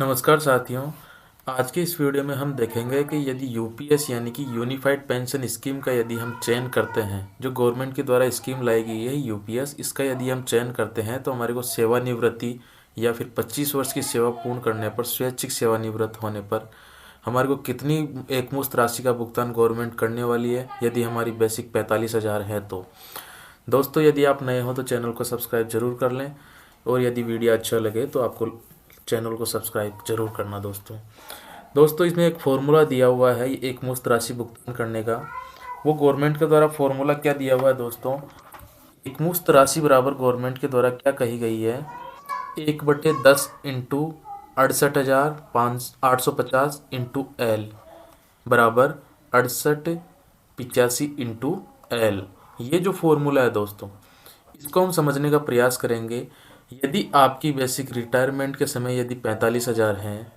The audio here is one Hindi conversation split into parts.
नमस्कार साथियों। आज के इस वीडियो में हम देखेंगे कि यदि यूपीएस यानी कि यूनिफाइड पेंशन स्कीम का यदि हम चयन करते हैं, जो गवर्नमेंट के द्वारा स्कीम लाई गई है यूपीएस, इसका यदि हम चयन करते हैं तो हमारे को सेवानिवृत्ति या फिर 25 वर्ष की सेवा पूर्ण करने पर, स्वैच्छिक सेवानिवृत्त होने पर हमारे को कितनी एकमुश्त राशि का भुगतान गवर्नमेंट करने वाली है, यदि हमारी बेसिक 45,000 है तो। दोस्तों, यदि आप नए हो तो चैनल को सब्सक्राइब जरूर कर लें, और यदि वीडियो अच्छा लगे तो आपको चैनल को सब्सक्राइब जरूर करना। दोस्तों इसमें एक फॉर्मूला दिया हुआ है एक मुश्त राशि भुगतान करने का। वो गवर्नमेंट के द्वारा फॉर्मूला क्या दिया हुआ है दोस्तों, एक मुश्त राशि बराबर गवर्नमेंट के द्वारा क्या कही गई है, 1/10 इंटू 68,850 इंटू एल बराबर 6885 इंटू एल। ये जो फॉर्मूला है दोस्तों, इसको हम समझने का प्रयास करेंगे। यदि आपकी बेसिक रिटायरमेंट के समय यदि 45,000 हैं,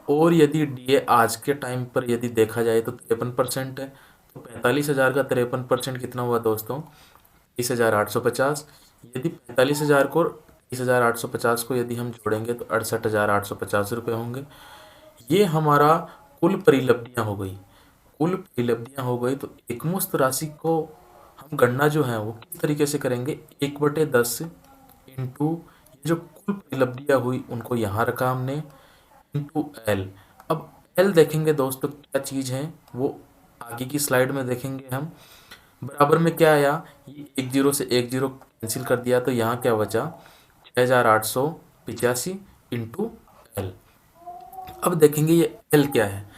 और यदि डीए आज के टाइम पर यदि देखा जाए तो 53% है, तो 45,000 का 53% कितना हुआ दोस्तों, 23,850। यदि 45,000 को 23,850 को यदि हम जोड़ेंगे तो 68,850 रुपये होंगे। ये हमारा कुल परिलब्धियाँ हो गई। तो एकमुश्त राशि को हम गणना जो है वो किस तरीके से करेंगे, 1/10 इंटू जो कुल परिलब्धियाँ हुई उनको यहाँ रखा हमने, इंटू एल। अब एल देखेंगे दोस्तों क्या चीज़ है, वो आगे की स्लाइड में देखेंगे हम। बराबर में क्या आया, ये 10 से 10 कैंसिल कर दिया तो यहाँ क्या बचा, 6,885 इंटू एल। अब देखेंगे ये एल क्या है।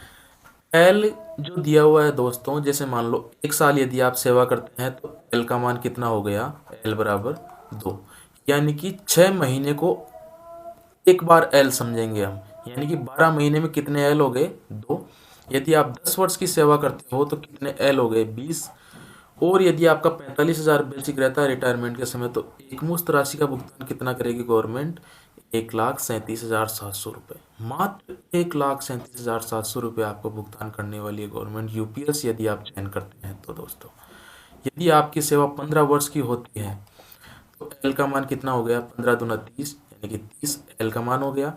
एल जो दिया हुआ है दोस्तों, जैसे मान लो 1 साल यदि आप सेवा करते हैं तो एल का मान कितना हो गया, एल बराबर 2, यानी कि 6 महीने को एक बार एल समझेंगे हम, यानी कि 12 महीने में कितने एल हो गए, 2। यदि आप 10 वर्ष की सेवा करते हो तो कितने एल हो गए, 20। और यदि आपका 45,000 बेसिक रहता है रिटायरमेंट के समय, तो एकमुश्त राशि का भुगतान कितना करेगी गवर्नमेंट, 1,37,700 रुपये। मात्र 1,37,700 रुपये आपको भुगतान करने वाली है गवर्नमेंट यूपीएस, यदि आप चयन करते हैं तो दोस्तों। यदि आपकी सेवा 15 वर्ष की होती है तो एल का मान कितना हो गया, 15 दूना 30, यानी कि 30 एल का मान हो गया।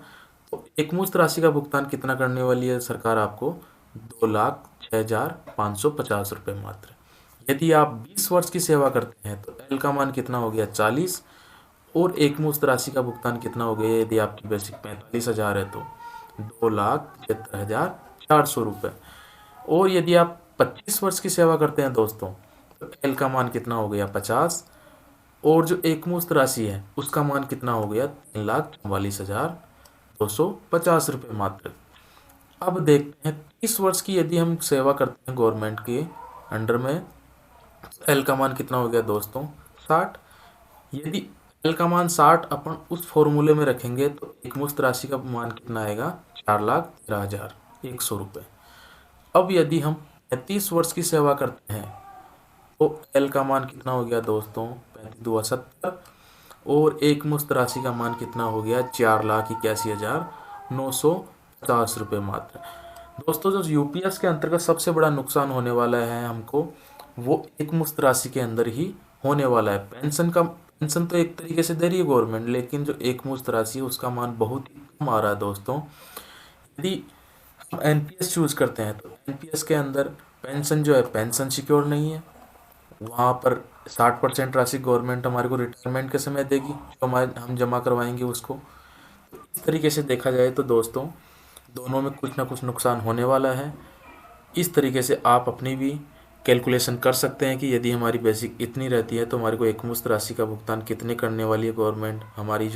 तो एकमुश्त राशि का भुगतान कितना करने वाली है सरकार आपको, 2,06,550 रुपये मात्र। यदि आप 20 वर्ष की सेवा करते हैं तो एल का मान कितना हो गया, 40, और एकमुश्त राशि का भुगतान कितना हो गया, यदि आपकी बेसिक 45,000 है तो 2,73,400 रुपये। और यदि आप 25 वर्ष की सेवा करते हैं दोस्तों तो एल का मान कितना हो गया, 50, और जो एकमुश्त राशि है उसका मान कितना हो गया, 3,44,250 रुपये मात्र। अब देखते हैं 30 वर्ष की यदि हम सेवा करते हैं गवर्नमेंट के अंडर में, एल का मान कितना हो गया दोस्तों, 60। यदि एल का मान 60 अपन उस फॉर्मूले में रखेंगे तो एकमुश्त राशि का मान कितना आएगा, 4,13,100 रुपये। अब यदि हम 35 वर्ष की सेवा करते हैं तो एल का मान कितना हो गया दोस्तों, 35×2 = 70, और एकमुश्त राशि का मान कितना हो गया, 4,81,950 रुपये मात्र। दोस्तों, जो यूपीएस के अंतर्गत सबसे बड़ा नुकसान होने वाला है हमको, वो एकमुश्त राशि के अंदर ही होने वाला है। पेंशन तो एक तरीके से दे रही है गवर्नमेंट, लेकिन जो एकमुश्त राशि है उसका मान बहुत ही कम आ रहा है दोस्तों। यदि हम एनपीएस चूज करते हैं तो एनपीएस के अंदर पेंशन जो है, पेंशन सिक्योर नहीं है। वहाँ पर 60% राशि गवर्नमेंट हमारे को रिटायरमेंट के समय देगी, जो हम जमा करवाएंगे उसको। तो इस तरीके से देखा जाए तो दोस्तों, दोनों में कुछ ना कुछ नुकसान होने वाला है। इस तरीके से आप अपनी भी कैलकुलेशन कर सकते हैं कि यदि हमारी बेसिक इतनी रहती है तो हमारे को एकमुश्त राशि का भुगतान कितने करने वाली है गवर्नमेंट, हमारी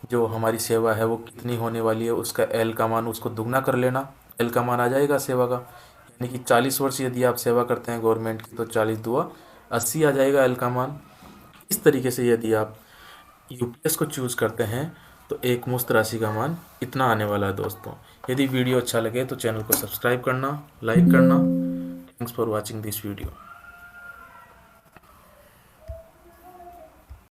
जो हमारी सेवा है वो कितनी होने वाली है, उसका एल का मान उसको दुगना कर लेना, एल का मान आ जाएगा सेवा का। यानी कि 40 वर्ष यदि आप सेवा करते हैं गवर्नमेंट की तो 40×2 = 80 आ जाएगा एल का मान। इस तरीके से यदि आप यूपीएस को चूज़ करते हैं तो एकमुश्त राशि का मान इतना आने वाला है दोस्तों। यदि वीडियो अच्छा लगे तो चैनल को सब्सक्राइब करना, लाइक करना। Thanks for watching this video.